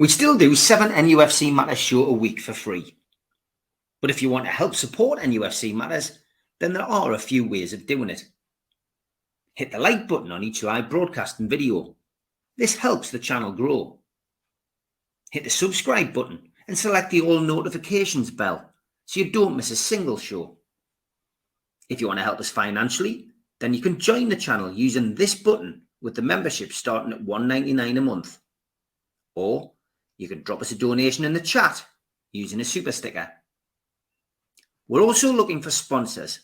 We still do 7 NUFC Matters show a week for free. But if you want to help support NUFC Matters, then there are a few ways of doing it. Hit the like button on each live broadcast and video. This helps the channel grow. Hit the subscribe button and select the all notifications bell so you don't miss a single show. If you want to help us financially, then you can join the channel using this button with the membership starting at $1.99 a month. Or you can drop us a donation in the chat using a super sticker. We're also looking for sponsors.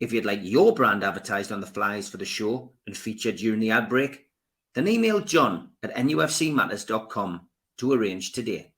If you'd like your brand advertised on the flyers for the show and featured during the ad break, then email John at nufcmatters.com to arrange today.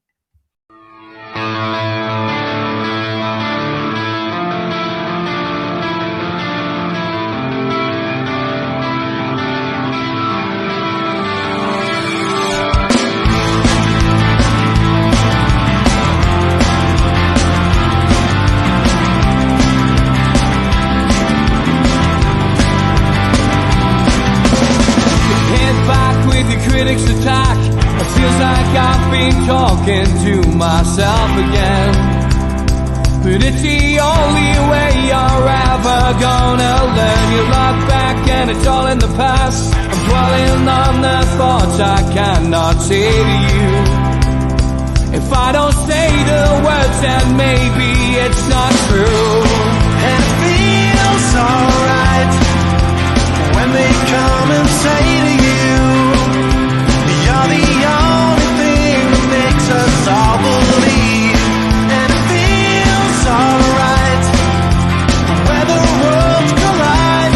Critics attack. It feels like I've been talking to myself again. But it's the only way you're ever gonna learn. You look back and it's all in the past. I'm dwelling on the thoughts I cannot say to you. If I don't say the words, then maybe it's not true. And it feels alright when they come and say to you, you're the only thing that makes us all believe. And it feels alright where the worlds collide.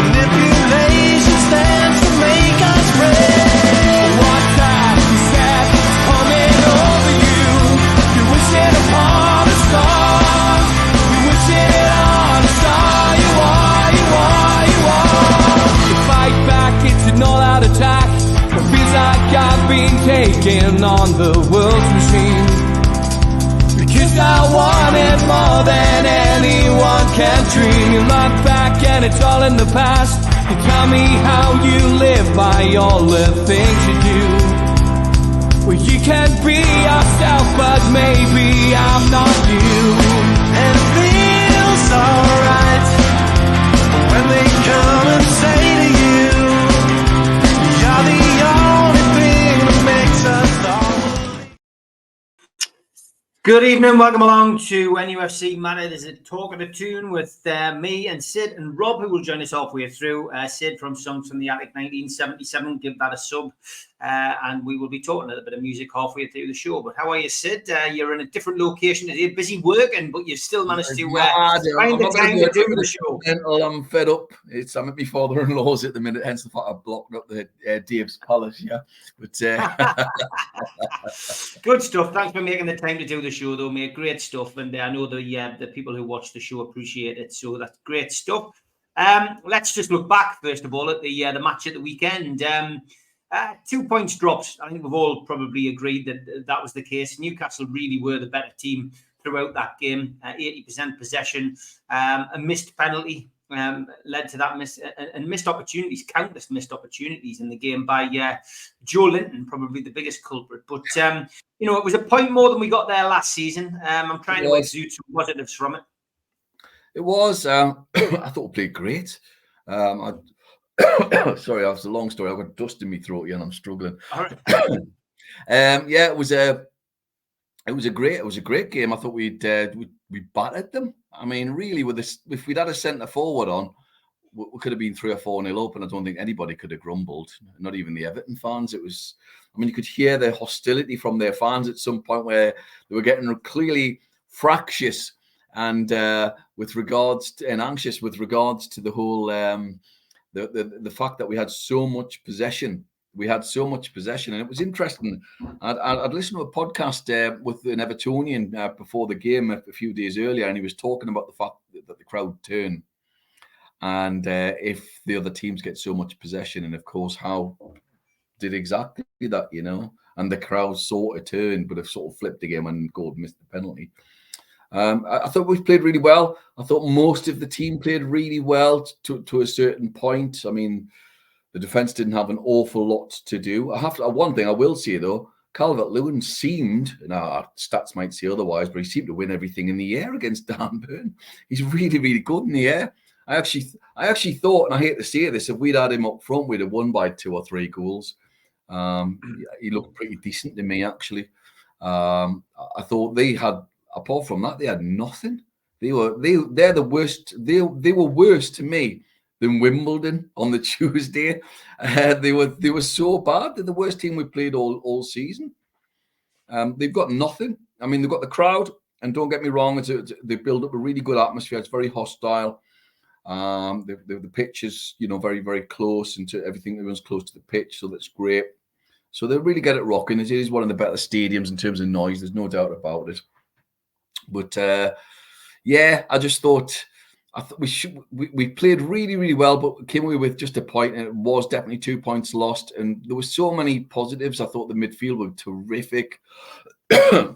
Manipulation stands to make us break. What's that you said is coming over you? You wish it upon a star. You wish it on a star. You are, you are, you are. You fight back, it's an all-out attack. It feels like I've been taken on the world's machine. Because I want it more than anyone can dream. You look back and it's all in the past. You tell me how you live by all the things you do. Well, you can be yourself, but maybe I'm not you. And it feels alright when they come and say to you, you're the only thing that makes us all. Good evening, welcome along to NUFC Matters. There's a talk of the Toon with me and Sid and Rob, who will join us halfway through. Sid from Songs from the Attic 1977, give that a sub. And we will be talking a little bit of music halfway through the show. But how are you, Sid? You're in a different location today, busy working, but you've still managed to find the time to do the show. I'm fed up. I'm at my father-in-law's at the minute, hence the fact I've blocked up the Dave's Palace. Yeah, but good stuff. Thanks for making the time to do the show, though, mate. Great stuff, and I know the people who watch the show appreciate it. So that's great stuff. Let's just look back first of all at the match at the weekend. 2 points dropped. I think we've all probably agreed that that was the case. Newcastle really were the better team throughout that game. 80% possession, a missed penalty led to that missed opportunities, countless missed opportunities in the game by Joe Linton, probably the biggest culprit. But it was a point more than we got there last season. I'm trying to exude some positives from it. It was. I thought we played great. Sorry, that's a long story. I've got dust in my throat here and I'm struggling. All right. It was a great game. I thought we battered them. I mean, really, if we'd had a centre forward on, we could have been 3 or 4-0 up, and I don't think anybody could have grumbled. Not even the Everton fans. You could hear the hostility from their fans at some point where they were getting clearly fractious and anxious with regards to the whole the fact that we had so much possession. And it was interesting. I'd listened to a podcast with an Evertonian before the game a few days earlier, and he was talking about the fact that the crowd turn, and if the other teams get so much possession, and of course how did exactly that, and the crowd sort of turned, but have sort of flipped again when Gord missed the penalty. I thought we played really well. I thought most of the team played really well to a certain point. I mean, The defence didn't have an awful lot to do. One thing I will say though, Calvert-Lewin seemed, now our stats might say otherwise, but he seemed to win everything in the air against Dan Burn. He's really, really good in the air. I actually thought, and I hate to say this, if we'd had him up front, we'd have won by 2 or 3 goals. He looked pretty decent to me, actually. I thought they had, apart from that, they had nothing. They're the worst. They were worse to me than Wimbledon on the Tuesday. They were so bad. They're the worst team we played all season. They've got nothing. I mean, they've got the crowd, and don't get me wrong, they build up a really good atmosphere. It's very hostile. The pitch is, very, very close, and to everything. Everyone's close to the pitch, so that's great. So they really get it rocking. It is one of the better stadiums in terms of noise. There's no doubt about it. But I just thought we played really, really well, but came away with just a point, and it was definitely 2 points lost. And there were so many positives. I thought the midfield were terrific.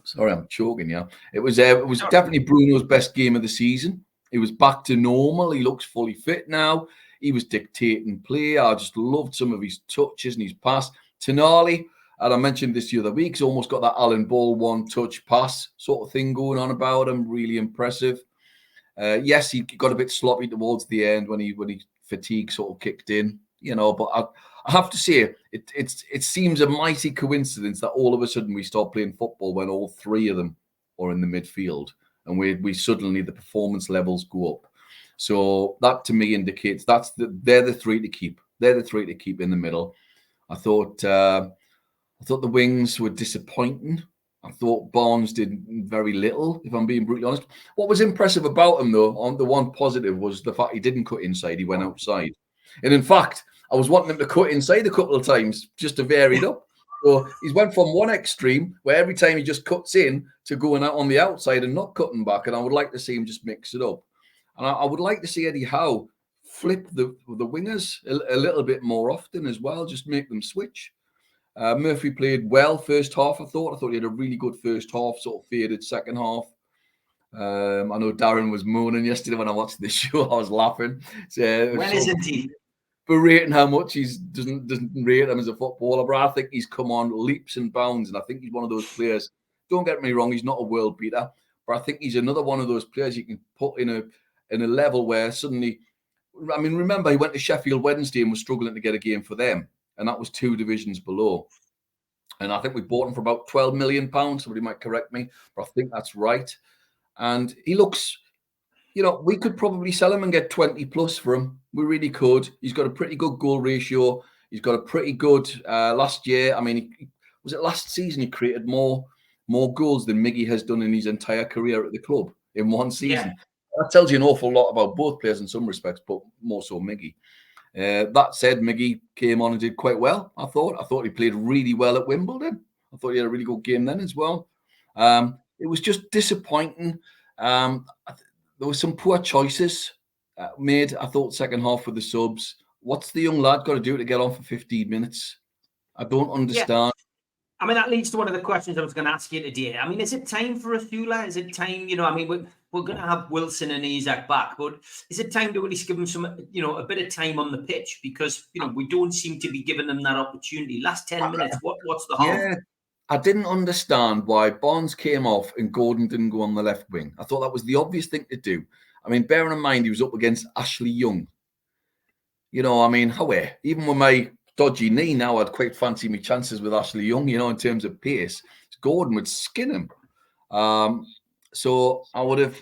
Sorry, I'm choking. Yeah, it was definitely Bruno's best game of the season. He was back to normal. He looks fully fit now. He was dictating play. I just loved some of his touches and his pass. Tonali, and I mentioned this the other week, he's almost got that Alan Ball one-touch pass sort of thing going on about him. Really impressive. Yes, he got a bit sloppy towards the end when he fatigue sort of kicked in, But I have to say, it seems a mighty coincidence that all of a sudden we start playing football when all 3 of them are in the midfield, and we suddenly the performance levels go up. So that to me indicates they're the 3 to keep. They're the 3 to keep in the middle. I thought the wings were disappointing. I thought Barnes did very little, if I'm being brutally honest. What was impressive about him, though, on the one positive, was the fact he didn't cut inside. He went outside. And in fact, I was wanting him to cut inside a couple of times just to vary it up. So he's went from one extreme, where every time he just cuts in, to going out on the outside and not cutting back. And I would like to see him just mix it up. And I would like to see Eddie Howe flip the wingers a little bit more often as well, just make them switch. Murphy played well first half, I thought he had a really good first half, sort of faded second half. I know Darren was moaning yesterday when I watched this show. I was laughing. So when isn't he? Berating how much he doesn't rate him as a footballer, but I think he's come on leaps and bounds, and I think he's one of those players. Don't get me wrong, he's not a world beater, but I think he's another one of those players you can put in a level where suddenly, I mean, remember he went to Sheffield Wednesday and was struggling to get a game for them. And that was 2 divisions below. And I think we bought him for about £12 million. Somebody might correct me, but I think that's right. And he looks, we could probably sell him and get 20 plus for him. We really could. He's got a pretty good goal ratio. He's got a pretty good last year. I mean, was it last season he created more goals than Miggy has done in his entire career at the club in one season? Yeah. That tells you an awful lot about both players in some respects, but more so Miggy. That said, Miggy came on and did quite well. I thought he played really well at Wimbledon. I thought he had a really good game then as well. It was just disappointing. There were some poor choices made. I thought second half with the subs. What's the young lad got to do to get on for 15 minutes? I don't understand. Yeah. I mean, that leads to one of the questions I was going to ask you today. I mean, is it time for a Thula? Is it time, I mean, we're going to have Wilson and Isak back, but is it time to at least give them some, a bit of time on the pitch? Because, we don't seem to be giving them that opportunity. Last 10 minutes, what's the harm? Yeah, I didn't understand why Barnes came off and Gordon didn't go on the left wing. I thought that was the obvious thing to do. I mean, bearing in mind, he was up against Ashley Young. I mean, even with my dodgy knee now, I'd quite fancy me chances with Ashley Young, in terms of pace. Gordon would skin him. So I would have,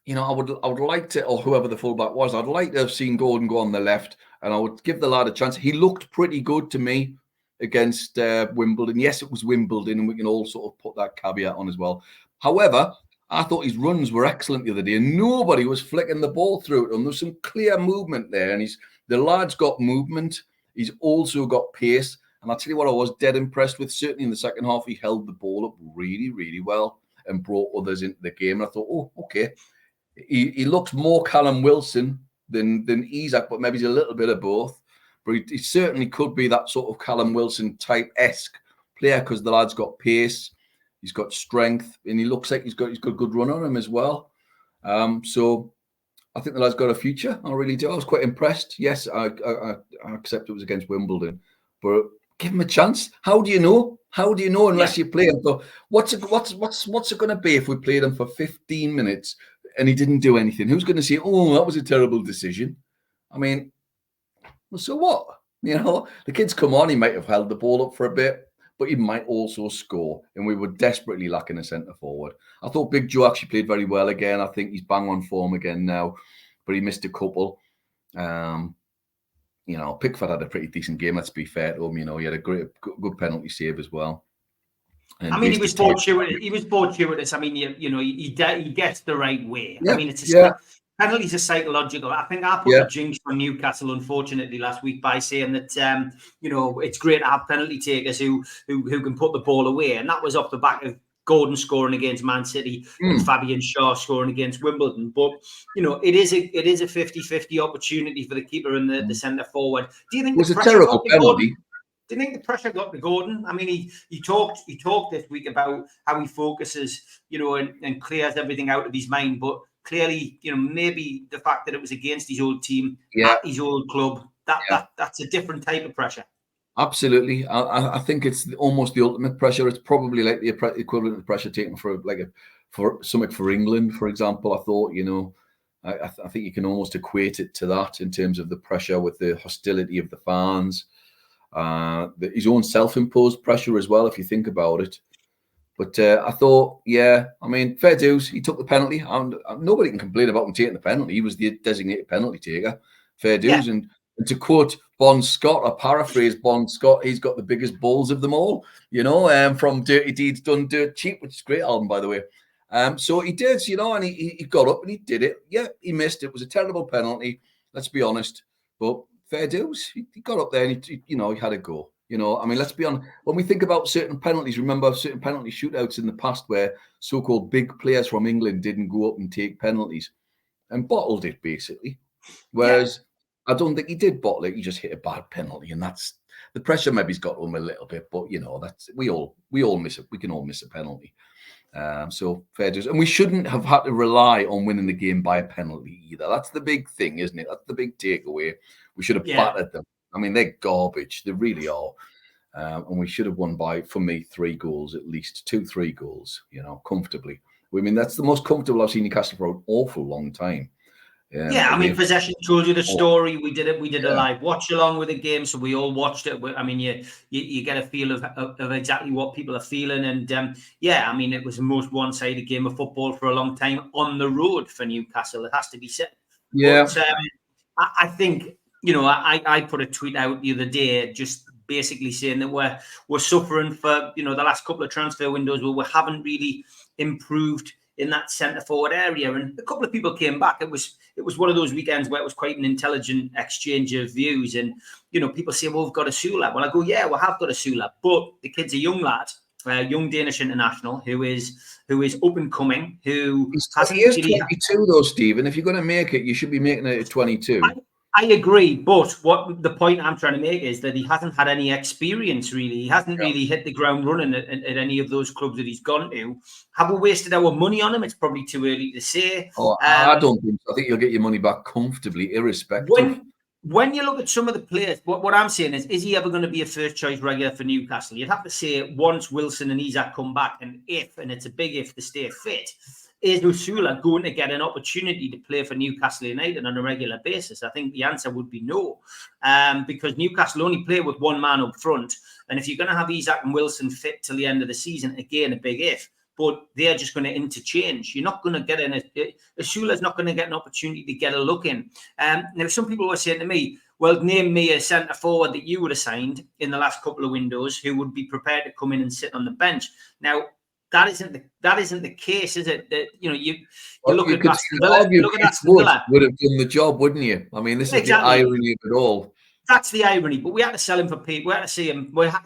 I would like to, or whoever the fullback was, I'd like to have seen Gordon go on the left, and I would give the lad a chance. He looked pretty good to me against Wimbledon. Yes, it was Wimbledon, and we can all sort of put that caveat on as well. However, I thought his runs were excellent the other day, and nobody was flicking the ball through at him. There's some clear movement there, and the lad's got movement. He's also got pace. And I'll tell you what I was dead impressed with. Certainly in the second half, he held the ball up really, really well and brought others into the game. And I thought, oh, okay. He looks more Callum Wilson than Isak, but maybe he's a little bit of both. But he certainly could be that sort of Callum Wilson type-esque player because the lad's got pace, he's got strength, and he looks like he's got good run on him as well. So I think the lad's got a future. I really do. I was quite impressed. Yes, I accept it was against Wimbledon, but give him a chance. How do you know? How do you know unless you play him? So what's it going to be if we played him for 15 minutes and he didn't do anything? Who's going to say, "Oh, that was a terrible decision"? I mean, well, so what? You know, the kid's come on. He might have held the ball up for a bit, but he might also score. And we were desperately lacking a centre forward. I thought Big Joe actually played very well again. I think he's bang on form again now, but he missed a couple. You know, Pickford had a pretty decent game. Let's be fair to him. You know, he had a good penalty save as well. And I mean, he was fortuitous. I mean, he gets the right way. Yeah, I mean, penalties are psychological. I think I put the jinx on Newcastle, unfortunately, last week by saying that it's great to have penalty takers who can put the ball away, and that was off the back of Gordon scoring against Man City and Fabian Schär scoring against Wimbledon. But it is a 50-50 opportunity for the keeper and the centre forward. Do you think it was a terrible penalty? Do you think the pressure got to Gordon? I mean, he talked this week about how he focuses, and clears everything out of his mind. But clearly, maybe the fact that it was against his old team at his old club, that's a different type of pressure. Absolutely. I think it's almost the ultimate pressure. It's probably like the equivalent of pressure taken for something for England, for example. I thought, I think you can almost equate it to that in terms of the pressure with the hostility of the fans, his own self-imposed pressure as well, if you think about it. But I thought, I mean, fair dues. He took the penalty. And nobody can complain about him taking the penalty. He was the designated penalty taker. Fair dues. Yeah. And to quote Bon Scott, or paraphrase Bon Scott, he's got the biggest balls of them all, from Dirty Deeds Done Dirt Cheap, which is a great album, by the way. So he did, and he got up and he did it. Yeah, he missed. It was a terrible penalty, let's be honest. But fair dues. He got up there and he had a go. I mean, let's be honest. When we think about certain penalties, remember certain penalty shootouts in the past where so-called big players from England didn't go up and take penalties and bottled it, basically. Whereas I don't think he did bottle it. He just hit a bad penalty, and that's the pressure. Maybe he's got to him a little bit, but that's we all miss it. We can all miss a penalty. So fair dues, and we shouldn't have had to rely on winning the game by a penalty either. That's the big thing, isn't it? That's the big takeaway. We should have battered them. I mean, they're garbage. They really are. And we should have won by, for me, 3 goals at least, 2-3 goals. Comfortably. I mean, that's the most comfortable I've seen Newcastle for an awful long time. I mean, Possession told you the story. We did a live watch along with the game, so we all watched it. I mean, you get a feel of exactly what people are feeling, and I mean, it was the most one-sided game of football for a long time on the road for Newcastle. It has to be said. Yeah, but, I think I put a tweet out the other day, just basically saying that we're suffering for the last couple of transfer windows where we haven't really improved in that centre forward area, and a couple of people came back. It was one of those weekends where it was quite an intelligent exchange of views, and people say, "Well, we've got a Sula." Well, I go, "Yeah, we have got a Sula, but the kid's a young lad, young Danish international who is up and coming. He is 22 though, Stephen. If you're going to make it, you should be making it at 22. I agree, but what the point I'm trying to make is that he hasn't had any experience, really. He hasn't really hit the ground running at any of those clubs that he's gone to. Have we wasted our money on him? It's probably too early to say. Oh, I don't think so. I think you'll get your money back comfortably, irrespective. When you look at some of the players, what I'm saying is he ever going to be a first-choice regular for Newcastle? You'd have to say once Wilson and Isak come back, and it's a big if, to stay fit, is Usula going to get an opportunity to play for Newcastle United on a regular basis? I think the answer would be no, because Newcastle only play with one man up front. And if you're going to have Isak and Wilson fit till the end of the season, again, a big if, but they're just going to interchange. You're not going to get Usula's not going to get an opportunity to get a look in. Now, some people were saying to me, well, name me a centre forward that you would have signed in the last couple of windows who would be prepared to come in and sit on the bench. Now, that isn't the case, is it? That you look at Aston Villa. Would have done the job, wouldn't you? I mean, this is the irony of it all. That's the irony. But we had to sell him for We had to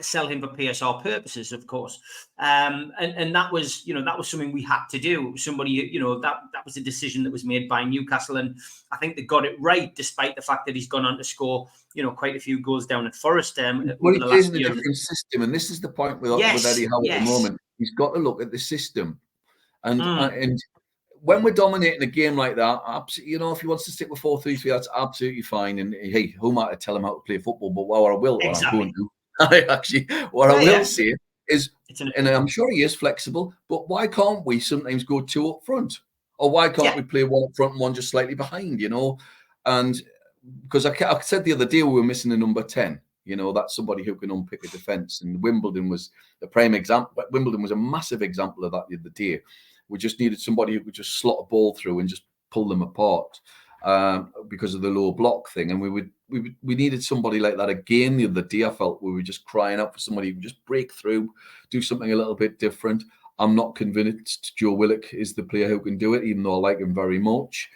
sell him for PSR purposes, of course. And that was something we had to do. It was somebody, that was a decision that was made by Newcastle, and I think they got it right, despite the fact that he's gone on to score, quite a few goals down at Forest. Well, he plays in a different system, and this is the point with Eddie Howe at the moment. He's got to look at the system, and when we're dominating a game like that, you know, if he wants to stick with 4-3-3, that's absolutely fine. And hey, who am I to tell him how to play football? But what I will, what I'm going to, I will say is, and I'm sure he is flexible, but why can't we sometimes go 2 up front? Or why can't we play 1 up front and 1 just slightly behind, you know? And because I said the other day we were missing a number 10. You know, that's somebody who can unpick a defence. And Wimbledon was the prime example. Wimbledon was a massive example of that the other day. We just needed somebody who could just slot a ball through and just pull them apart because of the low block thing. And we needed somebody like that again the other day. I felt we were just crying out for somebody who could just break through, do something a little bit different. I'm not convinced Joe Willock is the player who can do it, even though I like him very much.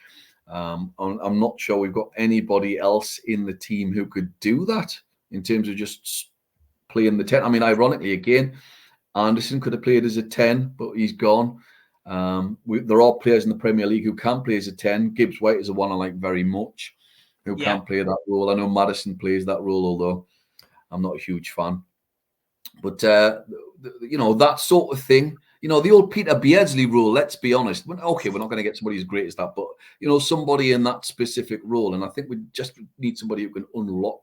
I'm not sure we've got anybody else in the team who could do that in terms of just playing the 10. I mean, ironically, again, Anderson could have played as a 10, but he's gone. There are players in the Premier League who can play as a 10. Gibbs White is the one I like very much, who can play that role. I know Maddison plays that role, although I'm not a huge fan. But, you know, that sort of thing. You know, the old Peter Beardsley rule, let's be honest. Okay, we're not going to get somebody as great as that, but, you know, somebody in that specific role. And I think we just need somebody who can unlock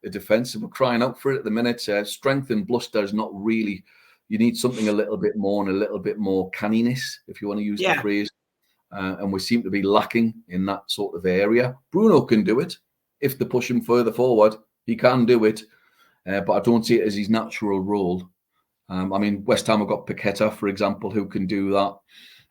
a defence. And we're crying out for it at the minute. Strength and bluster is not really... You need something a little bit more and a little bit more canniness, if you want to use the phrase. And we seem to be lacking in that sort of area. Bruno can do it. If they push him further forward, he can do it. But I don't see it as his natural role. I mean, West Ham have got Paqueta, for example, who can do that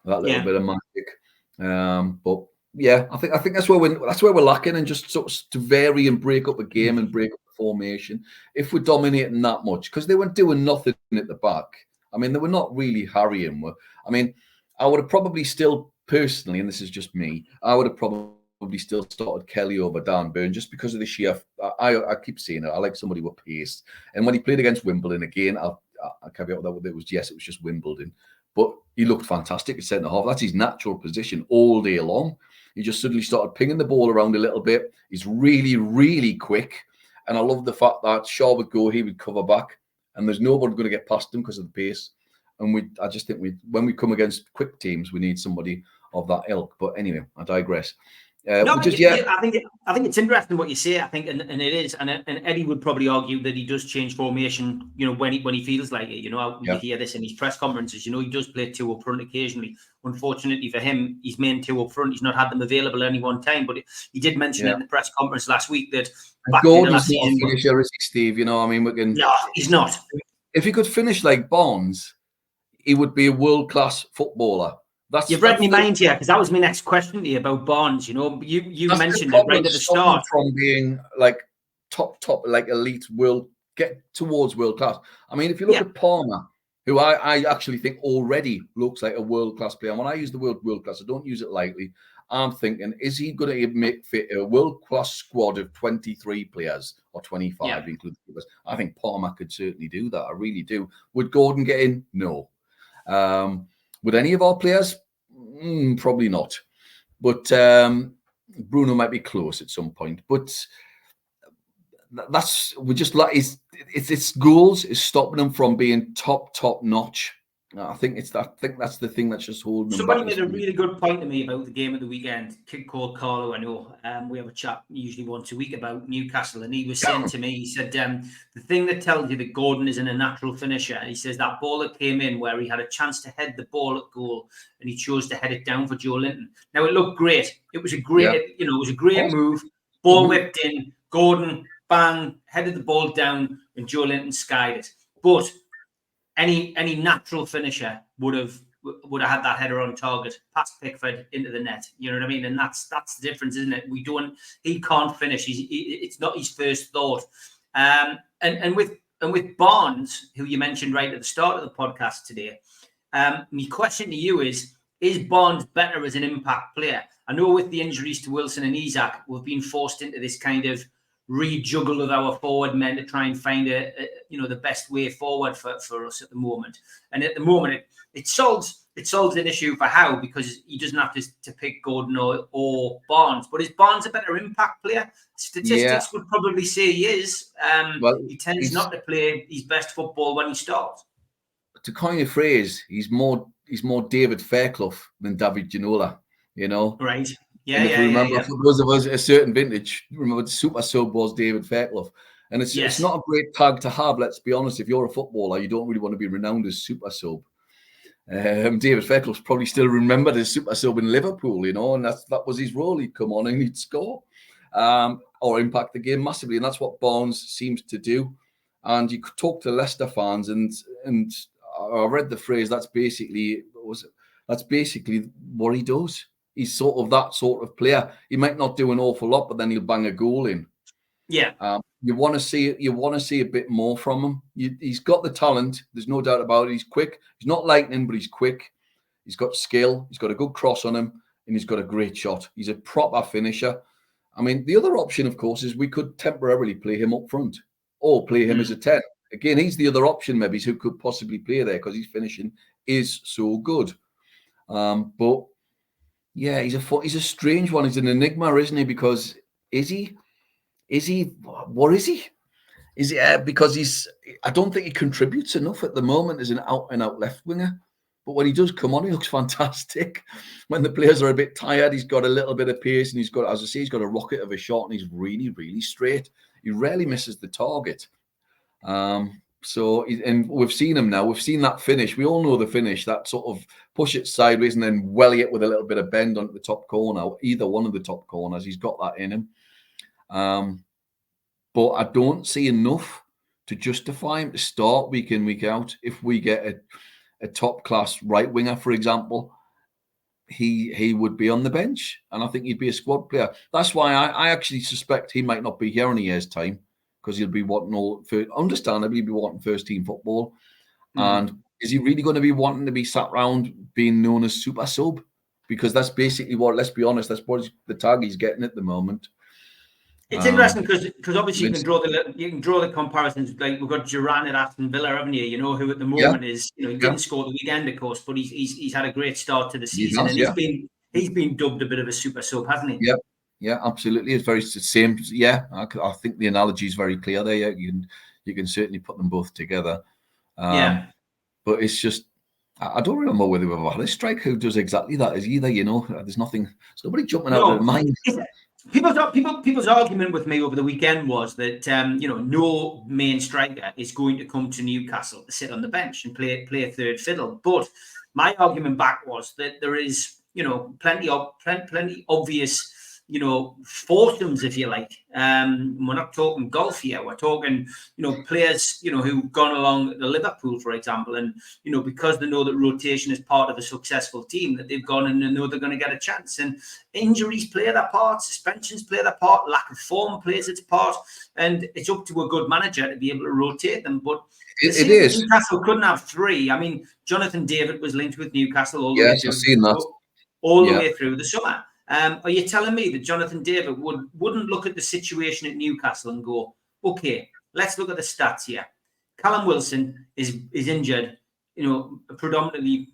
little bit of magic. But yeah, I think that's where we're lacking, and just sort of to vary and break up a game and break up the formation. If we're dominating that much, because they weren't doing nothing at the back. I mean, they were not really harrying. I mean, I would have probably still personally, and this is just me, I would have probably still started Kelly over Dan Burn just because of the sheer. I keep saying it. I like somebody with pace, and when he played against Wimbledon again, I caveat that it was just Wimbledon, but he looked fantastic at centre half. That's his natural position all day long. He just suddenly started pinging the ball around a little bit. He's really, really quick, and I love the fact that Shaw would go, he would cover back, and there's nobody going to get past him because of the pace. And I just think when we come against quick teams, we need somebody of that ilk. But anyway, I digress. I think it's interesting what you say. I think, and it is, and Eddie would probably argue that he does change formation. You know, when he feels like it. You know, you hear this in his press conferences. You know, he does play 2 up front occasionally. Unfortunately for him, he's main 2 up front. He's not had them available at any one time. But he did mention in the press conference last week that Gordon's not a finisher, is he, Steve? You know, I mean, no, he's not. If he could finish like Barnes, he would be a world-class footballer. You've read my mind here, because that was my next question to you about Barnes. You know, you mentioned it right at the start. From being like top, like elite get towards world class. I mean, if you look at Palmer, who I actually think already looks like a world class player. And when I use the word world class, I don't use it lightly. I'm thinking, is he going to make fit a world class squad of 23 players or 25, including keepers? I think Palmer could certainly do that. I really do. Would Gordon get in? No. Would any of our players? Probably not. But Bruno might be close at some point. But it's goals is stopping them from being top notch. I think that's the thing that's just holding them Somebody back. made a really good point to me about the game of the weekend. A kid called Carlo, I know. We have a chat usually once a week about Newcastle, and he was saying to me, he said, the thing that tells you that Gordon isn't a natural finisher, he says that ball that came in where he had a chance to head the ball at goal, and he chose to head it down for Joe Linton. Now, it looked great. It was a great, it was a great move. Ball whipped in, Gordon, bang, headed the ball down, and Joe Linton skied it. But any natural finisher would have had that header on target, past Pickford into the net. You know what I mean? And that's the difference, isn't it? He can't finish. It's not his first thought. And with Barnes, who you mentioned right at the start of the podcast today, my question to you is Barnes better as an impact player? I know with the injuries to Wilson and Isak, we've been forced into this kind of rejuggle of our forward men to try and find the best way forward for us at the moment. And at the moment, it solves an issue for Howe, because he doesn't have to pick Gordon or Barnes. But is Barnes a better impact player? Statistics would probably say he is. He tends not to play his best football when he starts. To coin a phrase, he's more David Fairclough than David Ginola, you know. Right. Yeah, And if we remember, yeah. for those of us a certain vintage, remember the super sub was David Fairclough. And it's not a great tag to have, let's be honest. If you're a footballer, you don't really want to be renowned as super sub. David Fairclough's probably still remembered as super sub in Liverpool, you know, and that was his role. He'd come on and he'd score or impact the game massively. And that's what Barnes seems to do. And you could talk to Leicester fans, and I read the phrase, that's basically what he does. He's sort of that sort of player. He might not do an awful lot, but then he'll bang a goal in. Yeah. You want to see a bit more from him. He's got the talent. There's no doubt about it. He's quick. He's not lightning, but he's quick. He's got skill. He's got a good cross on him, and he's got a great shot. He's a proper finisher. I mean, the other option, of course, is we could temporarily play him up front or play him as a 10. Again, he's the other option, maybe, who could possibly play there because his finishing is so good. But yeah, he's a strange one. He's an enigma, isn't he? Because is he? What is he? Is it because I don't think he contributes enough at the moment as an out-and-out left winger. But when he does come on, he looks fantastic. When the players are a bit tired, he's got a little bit of pace, and he's got, as I say, he's got a rocket of a shot, and he's really, really straight. He rarely misses the target. And we've seen him now. We've seen that finish. We all know the finish, that sort of push it sideways and then welly it with a little bit of bend onto the top corner, either one of the top corners. He's got that in him. But I don't see enough to justify him to start week in, week out. If we get a top-class right winger, for example, he would be on the bench, and I think he'd be a squad player. That's why I actually suspect he might not be here in a year's time, because he'll be understandably be wanting first-team football. And is he really going to be wanting to be sat around being known as super sub? Because that's basically what, let's be honest, that's what the tag he's getting at the moment. It's interesting because obviously you can draw the comparisons. Like we've got Duran at Aston Villa, haven't you? You know, who at the moment is, you know, he didn't score the weekend, of course, but he's had a great start to the season, he's been dubbed a bit of a super sub, hasn't he? Yeah, absolutely. It's very same. Yeah, I think the analogy is very clear there. Yeah, you can certainly put them both together. But it's just, I don't remember whether we've ever had a striker who does exactly that as either. You know, there's nobody jumping out of their mind. People's argument with me over the weekend was that no main striker is going to come to Newcastle to sit on the bench and play a third fiddle. But my argument back was that there is plenty obvious foursomes, if you like. We're not talking golf here. We're talking, players, who've gone along to Liverpool, for example, and, because they know that rotation is part of a successful team, that they've gone and they know they're going to get a chance. And injuries play their part, suspensions play their part, lack of form plays its part, and it's up to a good manager to be able to rotate them. But it is. Newcastle couldn't have three. I mean, Jonathan David was linked with Newcastle all the way through. I've seen that. All the way through the summer. Are you telling me that Jonathan David wouldn't look at the situation at Newcastle and go, okay, let's look at the stats here. Callum Wilson is injured, predominantly,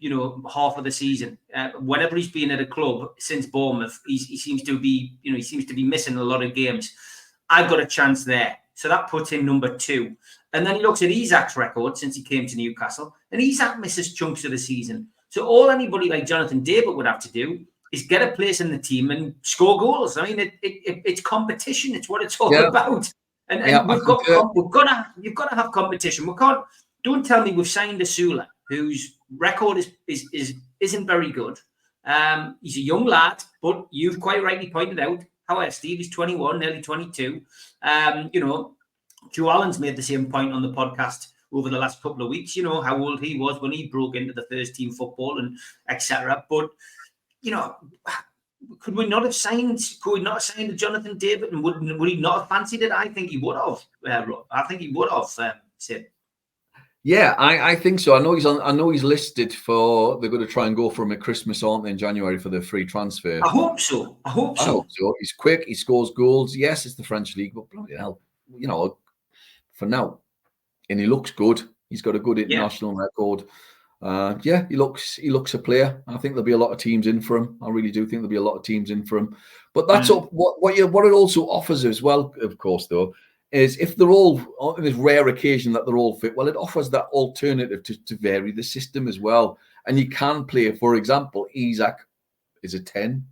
half of the season. Whenever he's been at a club since Bournemouth, he seems to be, missing a lot of games. I've got a chance there. So that puts him number 2. And then he looks at Isak's record since he came to Newcastle, and Isak misses chunks of the season. So all anybody like Jonathan David would have to do is get a place in the team and score goals. I mean, it's competition. It's what it's all about. And you've got to have competition. Don't tell me we've signed a Sula whose record isn't very good. He's a young lad, but you've quite rightly pointed out, however, Steve is 21, nearly 22. Joe Allen's made the same point on the podcast over the last couple of weeks, how old he was when he broke into the first team football and etc. But could we not have signed a Jonathan David, and would he not have fancied it? I think he would have. I think he would have, Sid. Yeah, I think so. I know he's listed for. They're going to try and go for him at Christmas, aren't they, in January for the free transfer? I hope so. He's quick. He scores goals. Yes, it's the French league, but bloody hell, for now, and he looks good. He's got a good international record. He looks a player. I think there'll be a lot of teams in for him. I really do think there'll be a lot of teams in for him. But that's what it also offers as well, of course, though, is if they're all, on this rare occasion that they're all fit, well, it offers that alternative to vary the system as well. And you can play, for example, Isak is a 10.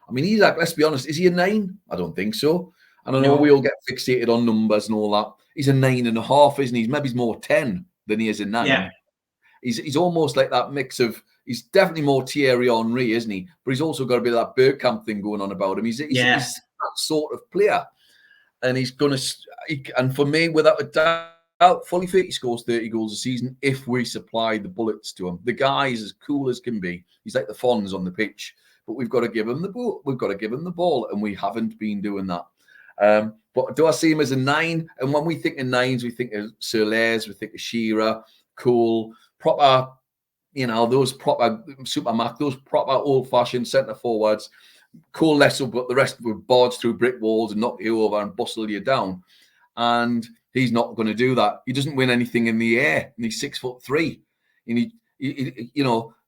I mean, Isak, let's be honest, is he a 9? I don't think so. And I know we all get fixated on numbers and all that. He's a 9.5, isn't he? Maybe he's more 10 than he is a 9. Yeah. He's almost like that mix of, he's definitely more Thierry Henry, isn't he? But he's also got a bit of that Bergkamp thing going on about him. He's that sort of player. And he's going to, and for me, without a doubt, fully fit, he scores 30 goals a season if we supply the bullets to him. The guy is as cool as can be. He's like the Fonz on the pitch, but we've got to give him the ball. We've got to give him the ball, and we haven't been doing that. But do I see him as a 9? And when we think of 9s, we think of Soles, we think of Shearer, Cole, proper, those proper Supermac, those proper old-fashioned centre forwards. Cole less so, but the rest would barge through brick walls and knock you over and bustle you down. And he's not going to do that. He doesn't win anything in the air, and he's 6'3". And he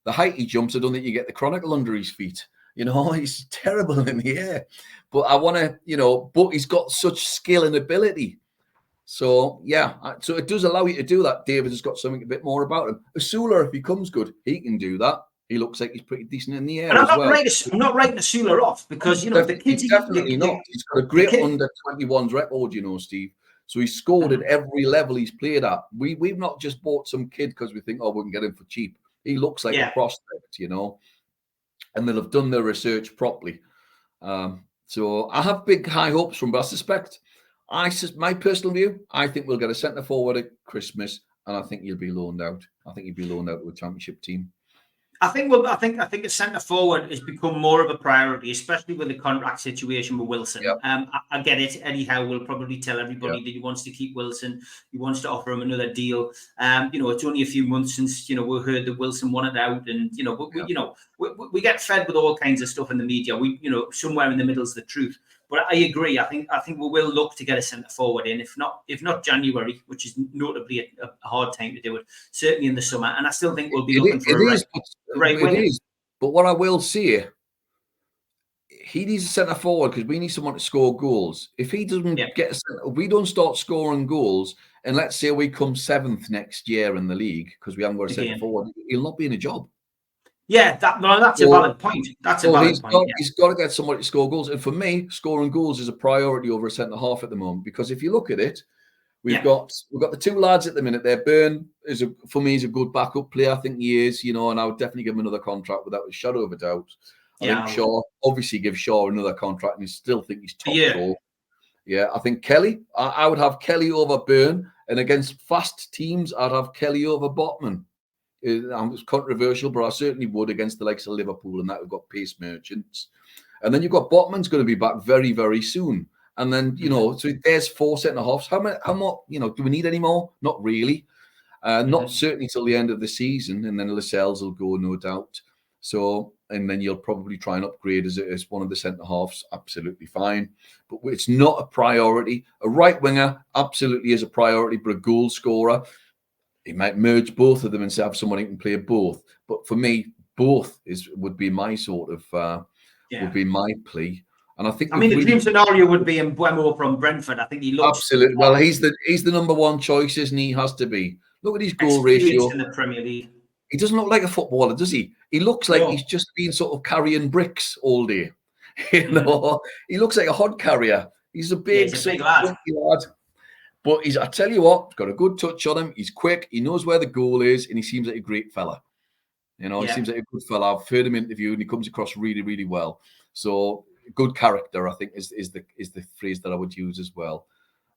the height he jumps, I don't think you get the chronicle under his feet. He's terrible in the air. But I want to, but he's got such skill and ability. So, yeah, so it does allow you to do that. David has got something a bit more about him. Asula, if he comes good, he can do that. He looks like he's pretty decent in the air. And I'm not writing Asula off because, the kids... He's definitely not. He's got a great under-21s record, Steve. So he's scored at every level he's played at. We've not just bought some kid because we think, we can get him for cheap. He looks like a prospect, and they'll have done their research properly. So I have big, high hopes from him, but I suspect, my personal view, I think we'll get a centre forward at Christmas, and I think he'll be loaned out. I think he'll be loaned out to a championship team. I think a centre forward has become more of a priority, especially with the contract situation with Wilson. Yep. I get it. Eddie Howe will probably tell everybody that he wants to keep Wilson. He wants to offer him another deal. It's only a few months since we heard that Wilson wanted out, and we get fed with all kinds of stuff in the media. Somewhere in the middle is the truth. But I agree. I think we will look to get a centre forward in, if not January, which is notably a hard time to do it. Certainly in the summer, and I still think we'll be looking for a right winger. But what I will say, he needs a centre forward because we need someone to score goals. If he doesn't get if we don't start scoring goals, and let's say we come 7th next year in the league because we haven't got a centre forward, he'll not be in a job. Yeah, that's a valid point. That's a valid point. He's got to get somebody to score goals. And for me, scoring goals is a priority over a centre-half at the moment. Because if you look at it, we've got the two lads at the minute there. Byrne for me is a good backup player. I think he is, and I would definitely give him another contract without a shadow of a doubt. I think Shaw, obviously give Shaw another contract, and I still think he's top draw. Yeah, I think Kelly, I would have Kelly over Byrne. And against fast teams, I'd have Kelly over Botman. It's controversial, but I certainly would against the likes of Liverpool and that we've got pace merchants. And then you've got Botman's going to be back very, very soon. And then, so there's 4 centre-halves. How much, do we need any more? Not really. Not certainly till the end of the season. And then Lascelles will go, no doubt. So, and then you'll probably try and upgrade as one of the centre-halves. Absolutely fine. But it's not a priority. A right winger absolutely is a priority, but a goal scorer, he might merge both of them and have someone who can play both. But for me, both would be my sort of would be my plea. And I think the dream scenario would be Mbeumo from Brentford. I think he looks absolutely well. He's the number one choice, isn't he? He has to be. Look at his goal ratio in the Premier League. He doesn't look like a footballer, does he? He looks like he's just been sort of carrying bricks all day. He looks like a hod carrier. He's a big lad. But I tell you what, he's got a good touch on him. He's quick. He knows where the goal is, and he seems like a great fella. He seems like a good fella. I've heard him interviewed, and he comes across really, really well. So good character, I think, is the phrase that I would use as well.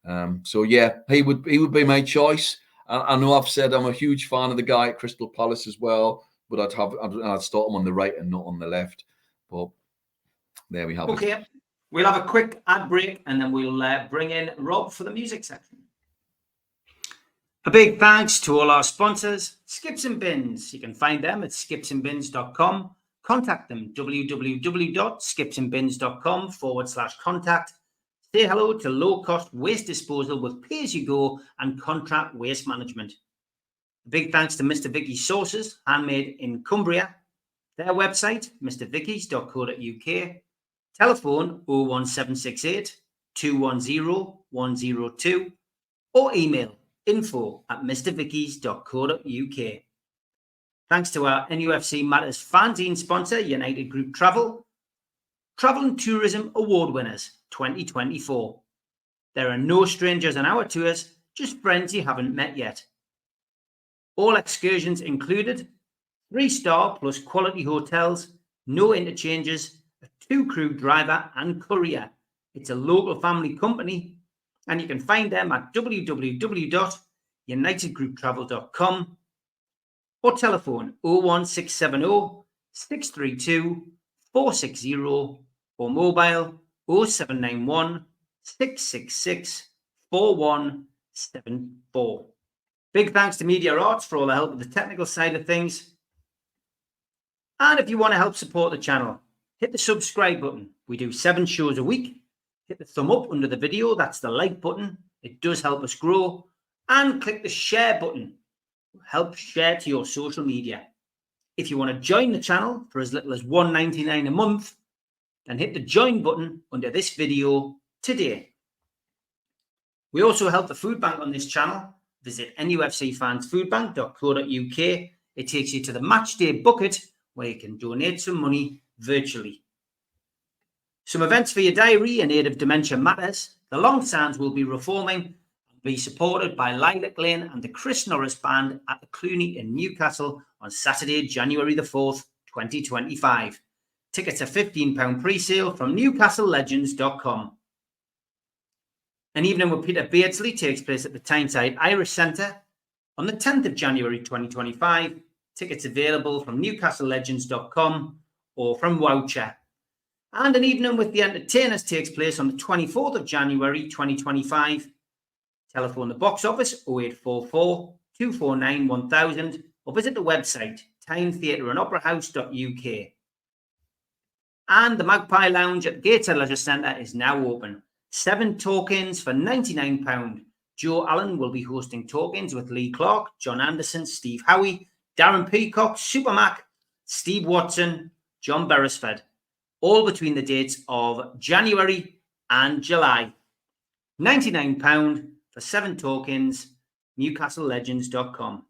He would be my choice. I know I've said I'm a huge fan of the guy at Crystal Palace as well, but I'd start him on the right and not on the left. But there we have it. Okay. We'll have a quick ad break and then we'll bring in Rob for the music section. A big thanks to all our sponsors, Skips and Bins. You can find them at skipsandbins.com. Contact them, www.skipsandbins.com/contact. Say hello to low-cost waste disposal with pay-as-you-go and contract waste management. A big thanks to Mr. Vicky's Sauces, handmade in Cumbria. Their website, mrvickies.co.uk. Telephone 01768 210-102 or email info@mrvickies.co.uk. Thanks to our NUFC Matters fanzine sponsor, United Group Travel, Travel and Tourism Award winners 2024. There are no strangers on our tours, just friends you haven't met yet. All excursions included, 3-star plus quality hotels, no interchanges, a 2-crew driver and courier. It's a local family company, and you can find them at www.unitedgrouptravel.com or telephone 01670 632 460 or mobile 0791 666 4174. Big thanks to Media Arts for all the help with the technical side of things. And if you want to help support the channel, hit the subscribe button. We do 7 shows a week. Hit the thumb up under the video. That's the like button. It does help us grow. And click the share button. Help share to your social media. If you want to join the channel for as little as $1.99 a month, then hit the join button under this video today. We also help the food bank on this channel. Visit nufcfansfoodbank.co.uk. It takes you to the matchday bucket where you can donate some money virtually. Some events for your diary in aid of Dementia Matters. The Long Sands will be reforming and be supported by Lilac Lane and the Chris Norris Band at the Cluny in Newcastle on Saturday, January the 4th, 2025. Tickets are £15 pre-sale from newcastlelegends.com. An evening with Peter Beardsley takes place at the Tyneside Irish Centre on the 10th of January 2025. Tickets available from newcastlelegends.com or from Woucher. And an evening with the Entertainers takes place on the 24th of January 2025. Telephone the box office 0844 249 1000 or visit the website tynetheatreandoperahouse.uk. And the Magpie Lounge at Gateshead Leisure Centre is now open. 7 talk-ins for £99. Joe Allen will be hosting talk-ins with Lee Clark, John Anderson, Steve Howie, Darren Peacock, Supermac, Steve Watson, John Beresford, all between the dates of January and July. £99 for 7 talk-ins, newcastlelegends.com.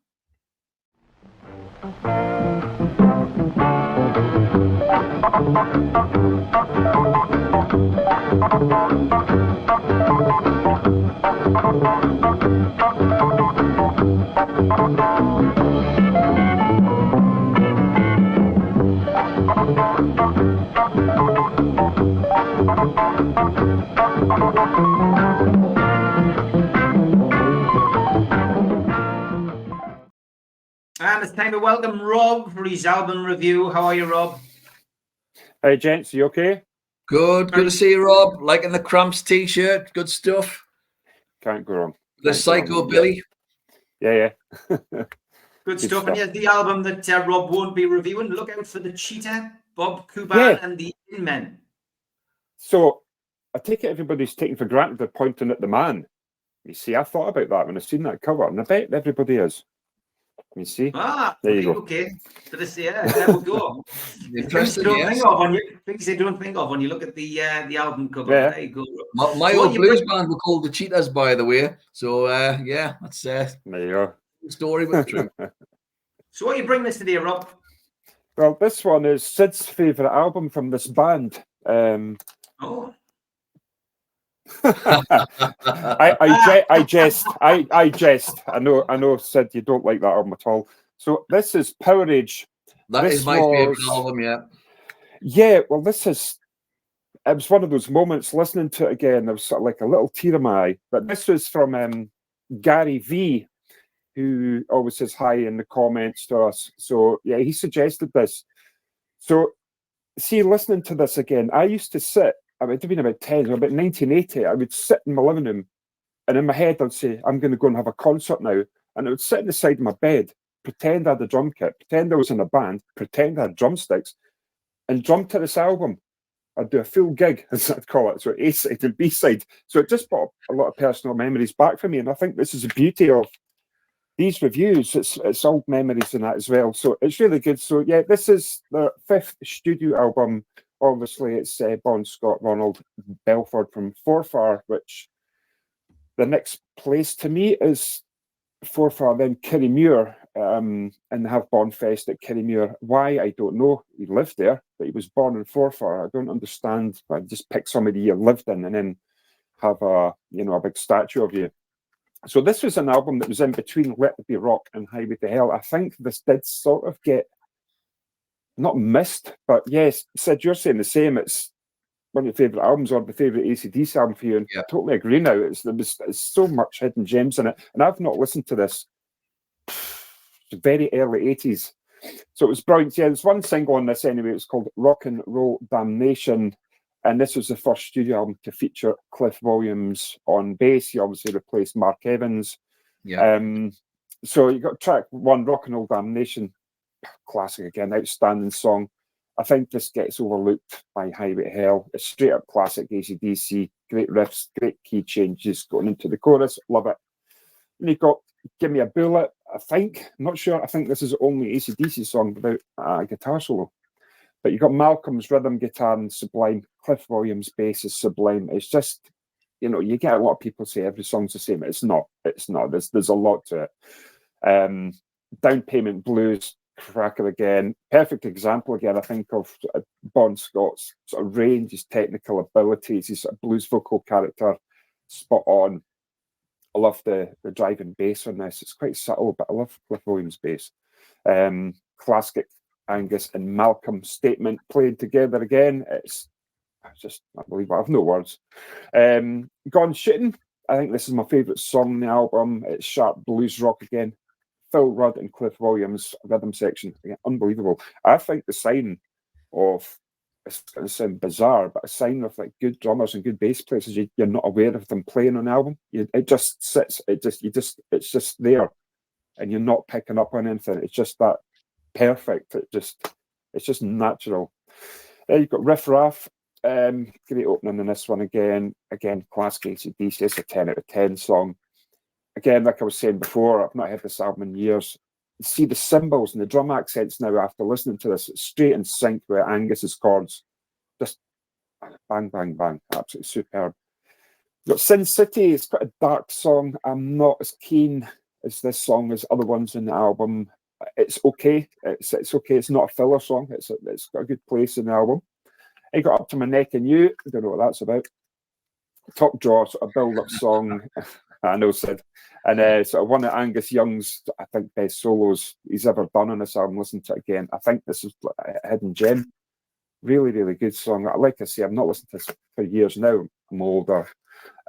And it's time to welcome Rob for his album review. How are you, Rob? Hey, gents, you okay? Good to see you, Rob. Liking the Cramps t-shirt. Good stuff. Can't go wrong. The Psycho Billy. Yeah. Good stuff. And here's the album that Rob won't be reviewing. Look out for the Cheetah, Bob Kuban, and the In-Men. So, I take it everybody's taking for granted they're pointing at the man. You see, I thought about that when I seen that cover, and I bet everybody is. You see? There you go. Okay. So this, there we go. Things you don't think of when you look at the album cover. Yeah. There you go. My old blues band were called the Cheetahs, by the way. So that's there you go. Story, but true. So what you bring this today, Rob? Well, this one is Sid's favourite album from this band. I jest. I jest. I know, Sid, you don't like that album at all. So this is Power Age. That is my favourite album, yeah. Yeah, well, it was one of those moments listening to it again. There was sort of like a little tear in my eye. But this was from Gary V, who always says hi in the comments to us. So yeah, he suggested this. So see, listening to this again, I used to sit, I would have been about 10, about 1980, I would sit in my living room and in my head I'd say, I'm going to go and have a concert now. And I would sit on the side of my bed, pretend I had a drum kit, pretend I was in a band, pretend I had drumsticks, and drum to this album. I'd do a full gig, as I'd call it, so A-side and B-side. So it just brought a lot of personal memories back for me, and I think this is the beauty of these reviews. It's old memories and that as well, so it's really good. So yeah, this is the 5th studio album obviously it's Bon Scott, Ronald Belford from Forfar, which the next place to me is Forfar, then Kirriemuir, and they have Bonfest at Kirriemuir. Why, I don't know. He lived there, but he was born in Forfar. I don't understand. I just pick somebody you lived in and then have a big statue of you. So this was an album that was in between Let There Be Rock and Highway to Hell. I think this did sort of get, not missed, but yes, Sid, you're saying the same. It's one of your favourite albums or the favourite AC/DC album for you, and I totally agree now. There's so much hidden gems in it, and I've not listened to this very early 80s. So it was brilliant. Yeah, there's one single on this anyway. It's called Rock and Roll Damnation. And this was the first studio album to feature Cliff Williams on bass. He obviously replaced Mark Evans. Yeah. So you got track one, Rock and Roll Damnation, classic again, outstanding song. I think this gets overlooked by Highway to Hell. It's straight up classic AC/DC, great riffs, great key changes going into the chorus. Love it. And you got Give Me a Bullet, I think. I'm not sure. I think this is the only AC/DC song without a guitar solo. But you got Malcolm's rhythm guitar and sublime. Cliff Williams' bass is sublime. It's just, you get a lot of people say every song's the same. It's not. There's a lot to it. Down Payment Blues, cracker again. Perfect example again, I think, of Bon Scott's sort of range, his technical abilities, his sort of blues vocal character, spot on. I love the driving bass on this. It's quite subtle, but I love Cliff Williams' bass. Classic Angus and Malcolm statement played together again. It's just unbelievable. I have no words. Gone Shooting. I think this is my favourite song on the album. It's sharp blues rock again. Phil Rudd and Cliff Williams rhythm section. Again, unbelievable. I think the sign of, it's going to sound bizarre, but a sign of like good drummers and good bass players is you're not aware of them playing on the album. It just sits. It's just there, and you're not picking up on anything. It's just that perfect. It's just natural. You've got Riff Raff. Great opening in this one again. Again, classic AC/DC. It's a 10 out of 10 song. Again, like I was saying before, I've not heard this album in years. See the cymbals and the drum accents now after listening to this. It's straight in sync with Angus's chords. Just bang, bang, bang. Absolutely superb. You've got Sin City. It's quite a dark song. I'm not as keen as this song as other ones in the album. It's okay. It's okay. It's not a filler song. It's got a good place in the album. I got Up to My Neck in You. I don't know what that's about. Top Draw, sort of build-up song. I know, Sid. And sort of one of Angus Young's, I think, best solos he's ever done on this album. Listen to it again. I think this is a hidden gem. Really, really good song. Like I say, I've not listened to this for years now. I'm older.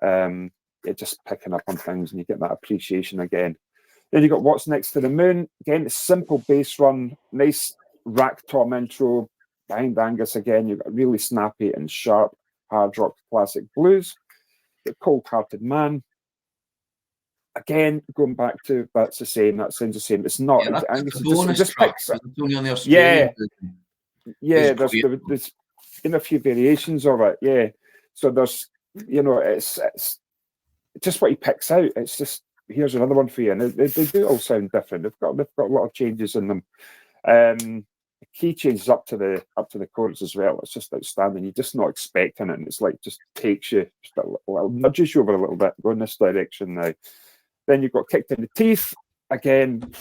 It's just picking up on things and you get that appreciation again. Then you got What's Next to the Moon. Again, a simple bass run, nice rack tom intro. Behind Angus again, you've got really snappy and sharp hard rock classic blues. The Cold Hearted Man. Again, going back to that's the same, that sounds the same. It's not. Yeah, Angus just picks it. Yeah, there's in a few variations of it. Yeah, so there's it's just what he picks out. It's just here's another one for you, and they do all sound different. They've got a lot of changes in them. The key changes up to the chorus as well. It's just outstanding. You're just not expecting it, and it's like just takes you, just nudges you over a little bit, go in this direction now. Then you've got Kicked in the Teeth again,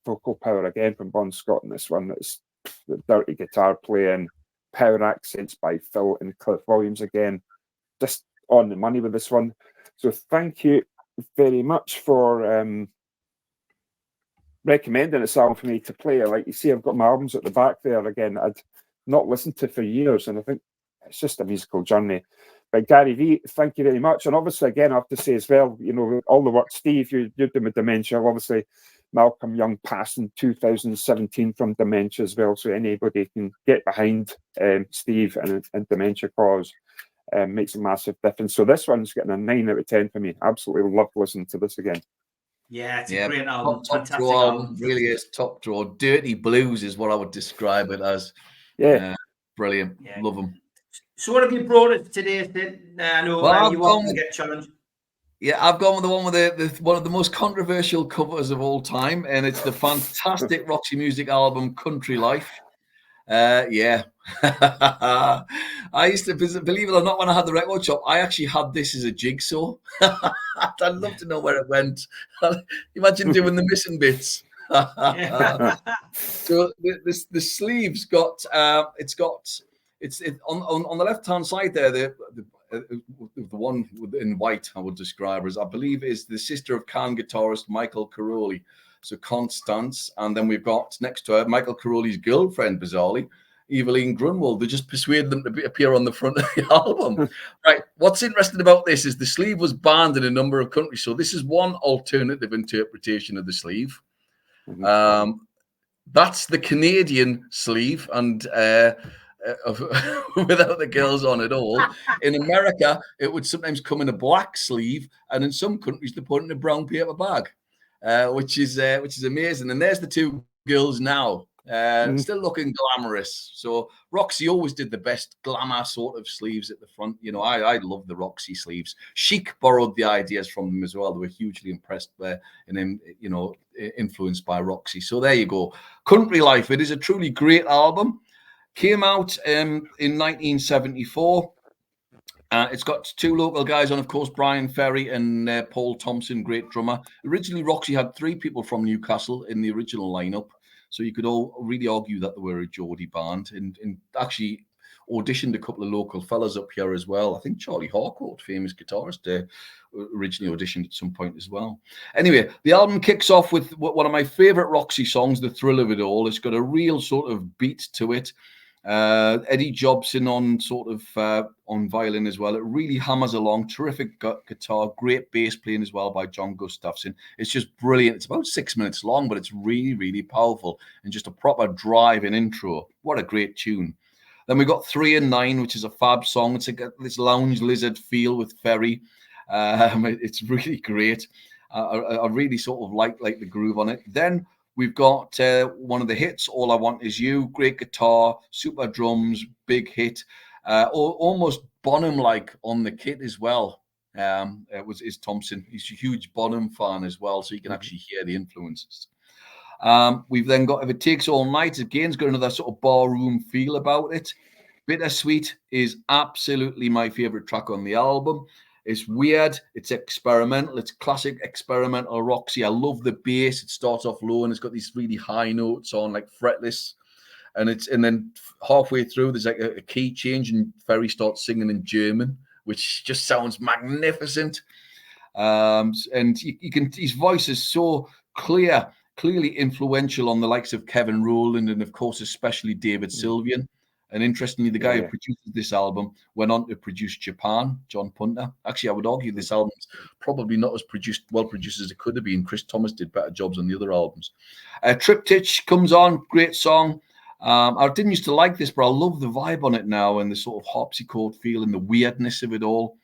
vocal power again from Bon Scott in this one. It's the dirty guitar playing, power accents by Phil and Cliff Williams again, just on the money with this one. So thank you very much for recommending this album for me to play. Like you see, I've got my albums at the back there again. I'd not listened to for years, and I think it's just a musical journey. But Gary V, thank you very much. And obviously, again, I have to say as well, all the work, Steve, you're doing with dementia. Obviously, Malcolm Young passed in 2017 from dementia as well. So anybody can get behind Steve and dementia cause. Makes a massive difference. So this one's getting a 9 out of 10 for me. Absolutely love listening to this again. Yeah, it's a great album. Fantastic draw, album. Really is top draw. Dirty blues is what I would describe it as. Yeah. Brilliant. Yeah. Love them. So what have you brought us today, Sid? I know you want to get challenged. Yeah, I've gone with the one with one of the most controversial covers of all time, and it's the fantastic Roxy Music album, Country Life. Yeah. I used to, believe it or not, when I had the record shop, I actually had this as a jigsaw. I'd love to know where it went. Imagine doing the missing bits. So the sleeves got it's on the left hand side there. The one in white I would describe as, I believe, is the sister of Can guitarist Michael Caroli. So Constance, and then we've got next to her Michael Caroli's girlfriend, bizarrely, Eveline Grunwald. They just persuaded them to appear on the front of the album. Right. What's interesting about this is the sleeve was banned in a number of countries. So this is one alternative interpretation of the sleeve. That's the Canadian sleeve, and without the girls on at all. In America, it would sometimes come in a black sleeve, and in some countries they put it in a brown paper bag, which is amazing. And there's the two girls now, still looking glamorous. So Roxy always did the best glamour sort of sleeves at the front. You know, I love the Roxy sleeves. Chic borrowed the ideas from them as well. They were hugely impressed by, and you know, influenced by Roxy. So there you go. Country Life. It is a truly great album. Came out in 1974. It's got two local guys on, of course, Brian Ferry and Paul Thompson, great drummer. Originally, Roxy had three people from Newcastle in the original lineup. So you could all really argue that they were a Geordie band, and actually auditioned a couple of local fellas up here as well. I think Charlie Harcourt, famous guitarist, originally auditioned at some point as well. Anyway, the album kicks off with one of my favourite Roxy songs, The Thrill of It All. It's got a real sort of beat to it. Eddie Jobson on violin as well. It really hammers along. Terrific guitar, great bass playing as well by John Gustafson. It's just brilliant. It's about 6 minutes long, but it's really, really powerful and just a proper driving intro. What a great tune. Then we got 3 and 9, which is a fab song. It's got this lounge lizard feel with Ferry. It's really great. I really sort of like the groove on it. Then we've got one of the hits, All I Want Is You. Great guitar, super drums, big hit. Almost Bonham-like on the kit as well. Is Thompson. He's a huge Bonham fan as well, so you can actually hear the influences. We've then got If It Takes All Night. Again, it's got another sort of barroom feel about it. Bittersweet is absolutely my favorite track on the album. It's weird, it's experimental, it's classic experimental Roxy. I love the bass. It starts off low and it's got these really high notes on, like fretless. And then halfway through, there's like a key change and Ferry starts singing in German, which just sounds magnificent. And you can, his voice is so clearly influential on the likes of Kevin Rowland and, of course, especially David Sylvian. And interestingly, the guy who produces this album went on to produce Japan, John Punter. Actually, I would argue this album's probably not as well produced as it could have been. Chris Thomas did better jobs on the other albums. Triptych comes on, great song. I didn't used to like this, but I love the vibe on it now and the sort of harpsichord feel and the weirdness of it all.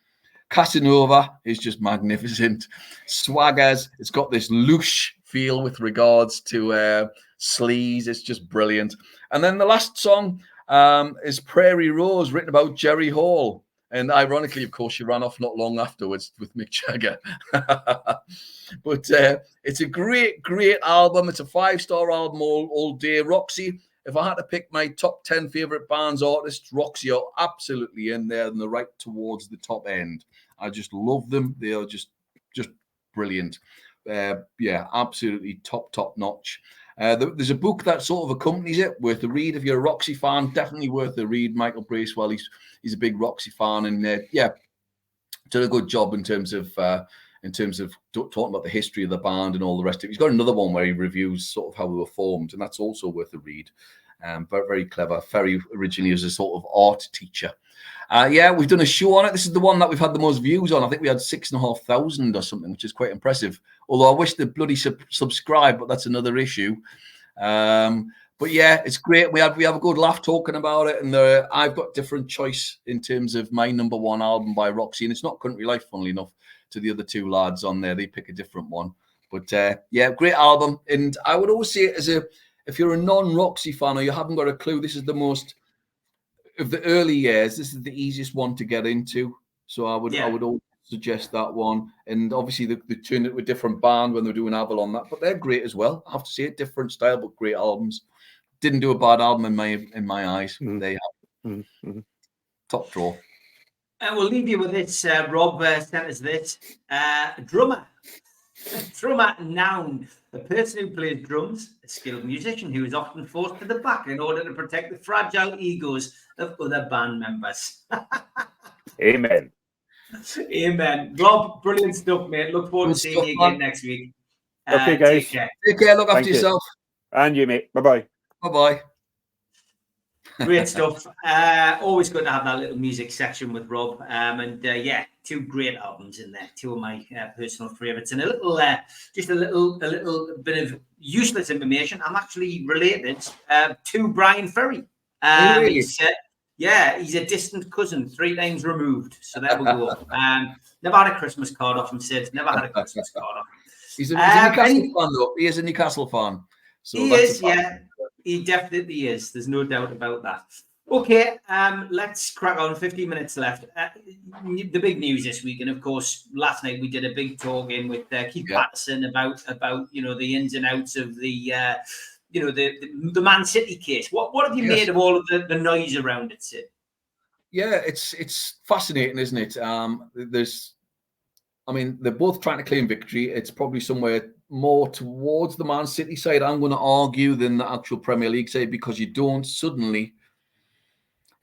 Casanova is just magnificent. Swaggers, it's got this louche feel with regards to sleaze. It's just brilliant. And then the last song is Prairie Rose, written about Jerry Hall. And ironically, of course, she ran off not long afterwards with Mick Jagger. But it's a great album. It's a 5-star album all day. Roxy, if I had to pick my top 10 favorite bands, artists, Roxy are absolutely in there and they're right towards the top end. I just love them. They are just brilliant. Absolutely top notch. There's a book that sort of accompanies it, worth a read if you're a Roxy fan. Definitely worth a read. Michael Bracewell, he's a big Roxy fan, and did a good job in terms of talking about the history of the band and all the rest of it. He's got another one where he reviews sort of how they were formed, and that's also worth a read. But very clever. Ferry originally was a sort of art teacher. We've done a show on it. This is the one that we've had the most views on. I think we had 6,500 or something, which is quite impressive. Although I wish they'd bloody subscribe, but that's another issue. But yeah, it's great. We have a good laugh talking about it, and I've got different choice in terms of my number one album by Roxy, and it's not Country Life, funnily enough, to the other two lads on there. They pick a different one. But great album. And I would always say it if you're a non-Roxy fan or you haven't got a clue, this is the most of the early years. This is the easiest one to get into. So I would always suggest that one. And obviously they turned it to a different band when they're doing Avalon, but they're great as well. I have to say, different style, but great albums. didn't do a bad album in my eyes. There you have top draw. We'll leave you with this. Rob sent us this. Drummer Noun, a person who plays drums, a skilled musician who is often forced to the back in order to protect the fragile egos of other band members. Amen. Amen. Rob, brilliant stuff, mate. Look forward to seeing you again next week. Okay, guys. Take care. Look after yourself. And you, mate. Bye-bye. Bye-bye. Great stuff. Always good to have that little music section with Rob. Yeah, two great albums in there. Two of my personal favourites, and a little bit of useless information. I'm actually related to Brian Ferry. Really? He's a distant cousin, 3 times removed. So there we go. Never had a Christmas card off him, Sid. Never had a Christmas card off him. He's a Newcastle fan, though. He is a Newcastle fan. So he is, yeah. He definitely is. There's no doubt about that. Okay, let's crack on. 15 minutes left. The big news this week, and of course, last night we did a big talk in with Keith Patterson about the ins and outs of the Man City case. What have you made of all of the noise around it, Sid? Yeah, it's fascinating, isn't it? They're both trying to claim victory. It's probably somewhere more towards the Man City side, I'm going to argue, than the actual Premier League side, because you don't suddenly,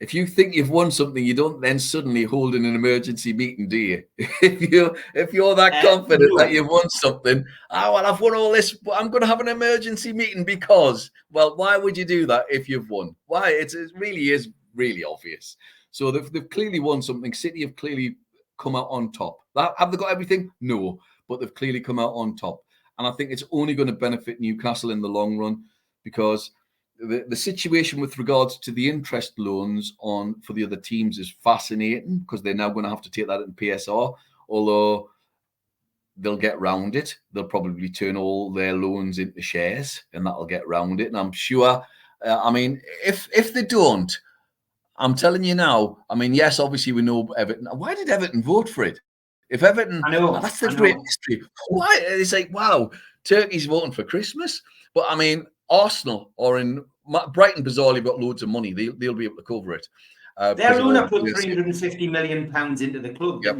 if you think you've won something, you don't then suddenly hold an emergency meeting, do you? if you're that confident that you've won something, I've won all this, but I'm going to have an emergency meeting because, well, why would you do that if you've won? Why? It really is really obvious. So they've clearly won something. City have clearly come out on top. Have they got everything? No, but they've clearly come out on top. And I think it's only going to benefit Newcastle in the long run, because the situation with regards to the interest loans for the other teams is fascinating, because they're now going to have to take that in PSR, although they'll get round it. They'll probably turn all their loans into shares, and that'll get round it. And I'm sure, if they don't, I'm telling you now, yes, obviously we know Everton. Why did Everton vote for it? If Everton, that's the great history. Why? It's like, wow, Turkey's voting for Christmas. But Arsenal or in Brighton, bizarrely, got loads of money. They'll be able to cover it. Their owner put £350 million into the club. Yep.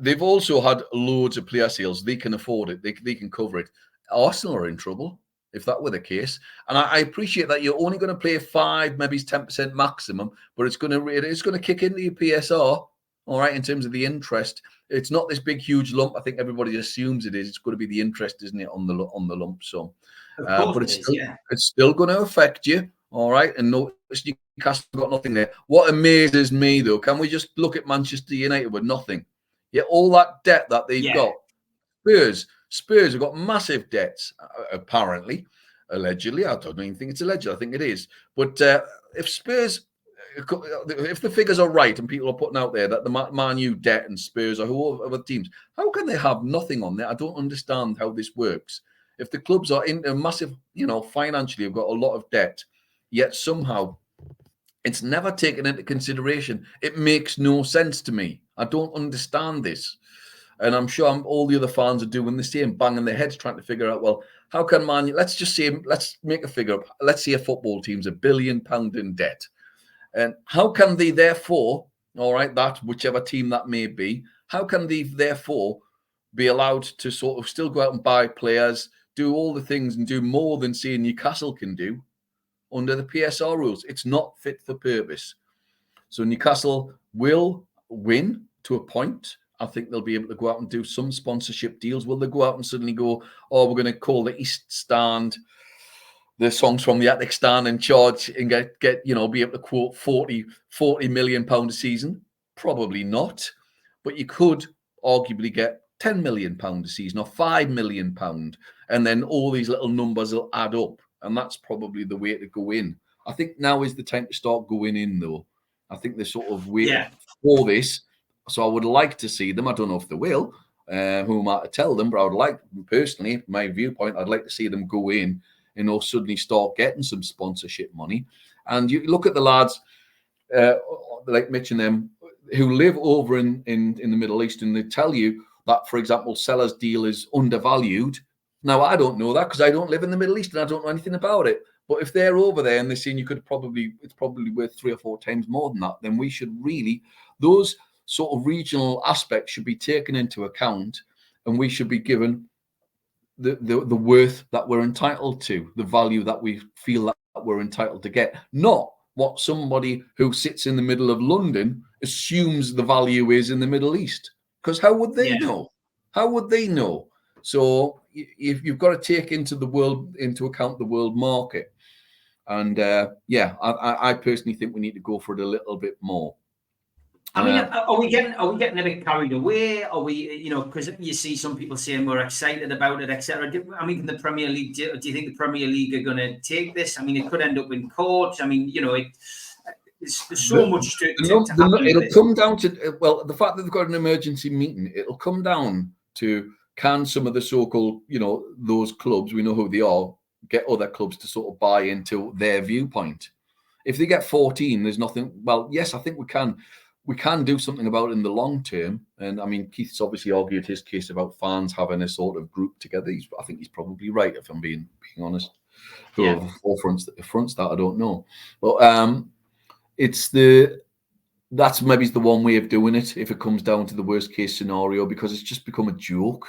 They've also had loads of player sales. They can afford it. They can cover it. Arsenal are in trouble if that were the case. And I appreciate that you're only going to play 5, maybe 10% maximum, but it's going to kick into your PSR. All right, in terms of the interest, it's not this big, huge lump. I think everybody assumes it is. It's going to be the interest, isn't it, on the lump sum? But it's still going to affect you. All right, and notice Newcastle got nothing there. What amazes me, though, can we just look at Manchester United with nothing? Yeah, all that debt that they've got. Spurs have got massive debts, apparently, allegedly. I don't even think it's alleged. I think it is. But if Spurs, if the figures are right and people are putting out there that the Man U debt and Spurs or whoever teams, how can they have nothing on there? I don't understand how this works. If the clubs are in a massive, financially have got a lot of debt, yet somehow it's never taken into consideration. It makes no sense to me. I don't understand this. And I'm sure all the other fans are doing the same, banging their heads trying to figure out, well, how can Man U, let's make a figure up. Let's say a football team's £1 billion in debt. And how can they therefore, all right, that whichever team that may be, how can they therefore be allowed to sort of still go out and buy players, do all the things and do more than, say, Newcastle can do under the PSR rules? It's not fit for purpose. So Newcastle will win to a point. I think they'll be able to go out and do some sponsorship deals. Will they go out and suddenly go, we're going to call the East Stand the songs from the Attic Stand and charge and get be able to quote £40 million a season? Probably not. But you could arguably get £10 million a season or £5 million. And then all these little numbers will add up. And that's probably the way to go in. I think now is the time to start going in, though. I think they're sort of waiting for this. So I would like to see them. I don't know if they will. Who am I to tell them? But I would like, personally, my viewpoint, I'd like to see them go in and suddenly start getting some sponsorship money. And you look at the lads like Mitch and them who live over in the Middle East, and they tell you that, for example, Sellers' deal is undervalued. Now, I don't know that because I don't live in the Middle East and I don't know anything about it. But if they're over there and they're saying it's probably worth 3 or 4 times more than that, then we should really, those sort of regional aspects should be taken into account, and we should be given the worth that we're entitled to, the value that we feel that we're entitled to get, not what somebody who sits in the middle of London assumes the value is in the Middle East. Because how would they know? How would they know? So if you've got to take into account the world market. And I personally think we need to go for it a little bit more. I mean, are we getting a bit carried away? Are we, because you see some people saying we're excited about it, etc. I mean, the Premier League, do you think the Premier League are going to take this? I mean, it could end up in court. I mean, there's so much to happen. It'll come down to, the fact that they've got an emergency meeting, it'll come down to, can some of the so-called, those clubs, we know who they are, get other clubs to sort of buy into their viewpoint. If they get 14, there's nothing. Well, yes, I think we can do something about it in the long term. And I mean, Keith's obviously argued his case about fans having a sort of group together. I think he's probably right, if I'm being honest. Whoever fronts that, I don't know. But that's maybe the one way of doing it if it comes down to the worst case scenario, because it's just become a joke.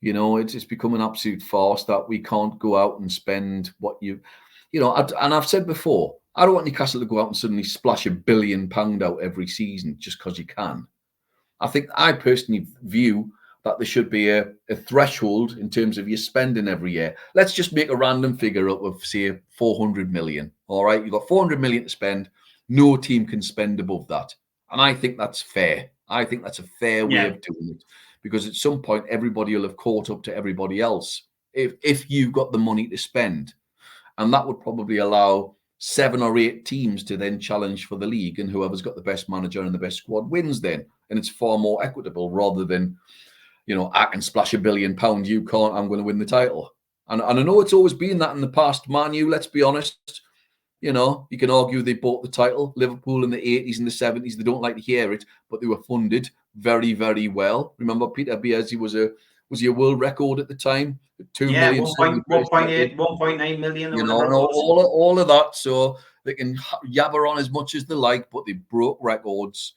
It's become an absolute farce that we can't go out and spend what and I've said before, I don't want Newcastle to go out and suddenly splash £1 billion out every season just because you can. I personally view that there should be a threshold in terms of your spending every year. Let's just make a random figure up of, say, 400 million. All right, you've got 400 million to spend. No team can spend above that. And I think that's fair. I think that's a fair way of doing it. Because at some point, everybody will have caught up to everybody else if you've got the money to spend. And that would probably allow 7 or 8 teams to then challenge for the league, and whoever's got the best manager and the best squad wins then. And it's far more equitable rather than, I can splash £1 billion, you can't, I'm going to win the title. And I know it's always been that in the past. Man U, let's be honest, you can argue they bought the title. Liverpool in the 80s and the 70s, they don't like to hear it, but they were funded very, very well. Remember, Peter Bielsa was he a world record at the time? 2 million, 1.9 million. And all of that. So they can yabber on as much as they like, but they broke records.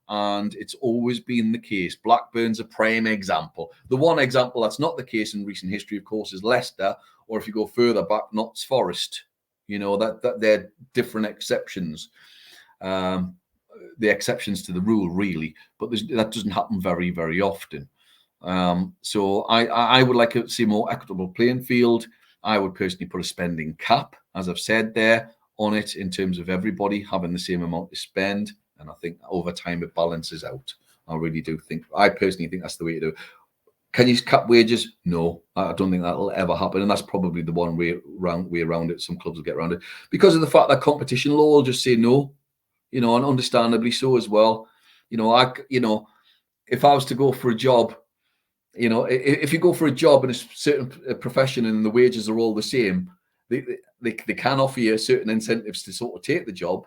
And it's always been the case. Blackburn's a prime example. The one example that's not the case in recent history, of course, is Leicester, or if you go further back, Notts Forest. That they're different exceptions. The exceptions to the rule, really, but that doesn't happen very, very often. So I would like to see more equitable playing field. I would personally put a spending cap, as I've said there, on it in terms of everybody having the same amount to spend. And I think over time it balances out. I personally think that's the way to do it. Can you cap wages? No, I don't think that'll ever happen. And that's probably the one way around it. Some clubs will get around it because of the fact that competition law will just say no, and understandably so as well. If I was to go for a job, if you go for a job in a certain profession and the wages are all the same, they can offer you certain incentives to sort of take the job.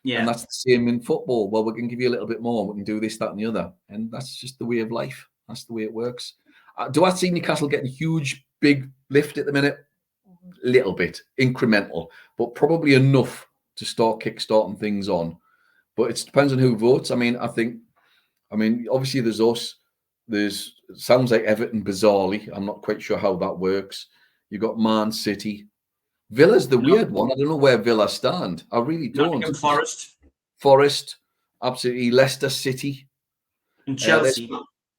Yeah. And that's the same in football. Well, we can give you a little bit more. We can do this, that, and the other. And that's just the way of life. That's the way it works. Do I see Newcastle getting a huge, big lift at the minute? Little bit, incremental, but probably enough to start kickstarting things on. But it depends on who votes. I mean, obviously there's us. It sounds like Everton, bizarrely. I'm not quite sure how that works. You've got Man City. Villa's the weird one. I don't know where Villa stand. I really don't. Forest, absolutely. Leicester City. And Chelsea.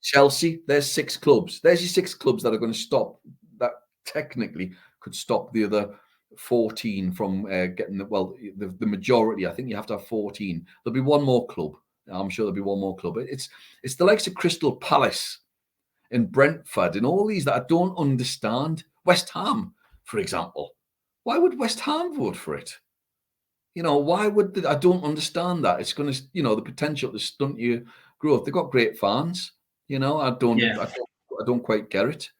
Chelsea. There's 6 clubs. There's your 6 clubs that are going to stop. That technically could stop the other 14 from getting the majority. I think you have to have 14. There'll be one more club. I'm sure there'll be one more club. It's the likes of Crystal Palace and Brentford and all these that I don't understand. West Ham, for example. Why would West Ham vote for it? Why would I don't understand that. It's going to, the potential to stunt your growth. They've got great fans. I don't quite get it.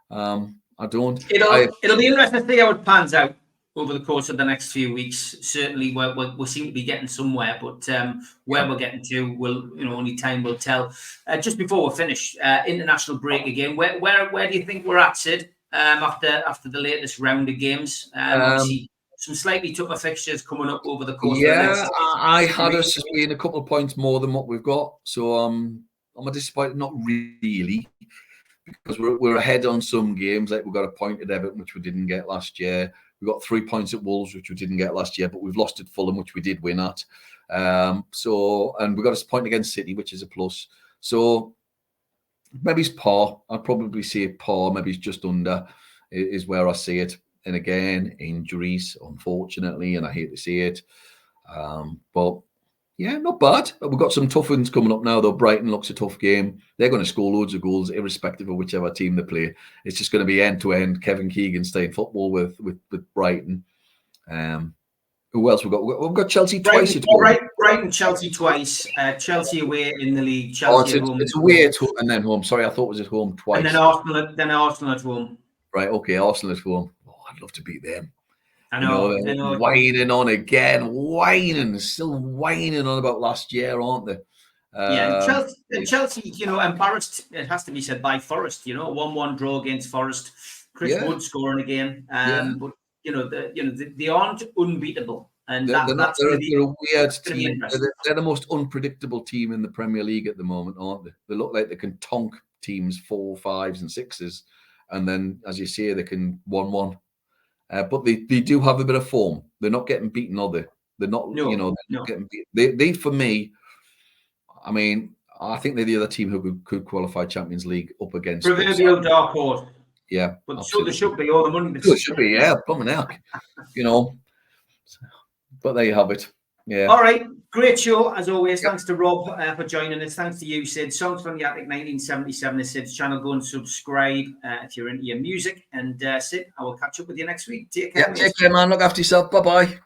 I don't. It'll be interesting to see how it pans out over the course of the next few weeks. Certainly, we seem to be getting somewhere, but where we're getting to, only time will tell. Just before we finish, international break again. Where do you think we're at, Sid? After the latest round of games, obviously some slightly tougher fixtures coming up over the course of the Yeah, next. I had us as being a couple of points more than what we've got. So I'm disappointed, not really, because we're ahead on some games. Like we've got a point at Everton, which we didn't get last year. We got 3 points at Wolves, which we didn't get last year, but we've lost at Fulham, which we did win at. And we got a point against City, which is a plus. So maybe it's par. I'd probably say par. Maybe it's just under is where I see it. And again, injuries, unfortunately, and I hate to see it. But yeah, not bad. We've got some tough ones coming up now, though. Brighton looks a tough game. They're going to score loads of goals, irrespective of whichever team they play. It's just going to be end-to-end Kevin Keegan staying football with Brighton. Who else we've got? We've got Chelsea twice. Brighton, Chelsea twice. Chelsea away in the league. Chelsea at home. It's away at home and then home. Sorry, I thought it was at home twice. And then Arsenal at home. Right, okay, Arsenal at home. Oh, I'd love to beat them. I know. Whining on again, still whining on about last year, aren't they? Chelsea, embarrassed, it has to be said, by Forest, 1-1 draw against Forest. Chris Wood scoring again. But, they aren't unbeatable. And they're a weird team. They're the most unpredictable team in the Premier League at the moment, aren't they? They look like they can tonk teams 4, 5s and 6s. And then, as you say, they can 1-1. But they do have a bit of form. They're not getting beaten, are they? They're not, not getting beaten. They, for me, I mean, I think they're the other team who could qualify Champions League up against. Proverbial dark horse. Yeah. But so they should be, all the money. They should be, yeah. Plumbing out, But there you have it. Yeah. All right. Great show, as always. Thanks to Rob for joining us. Thanks to you, Sid. Songs from the Attic 1977 is Sid's channel. Go and subscribe if you're into your music. And Sid, I will catch up with you next week. Take care. Yeah, take care, man. Look after yourself. Bye-bye.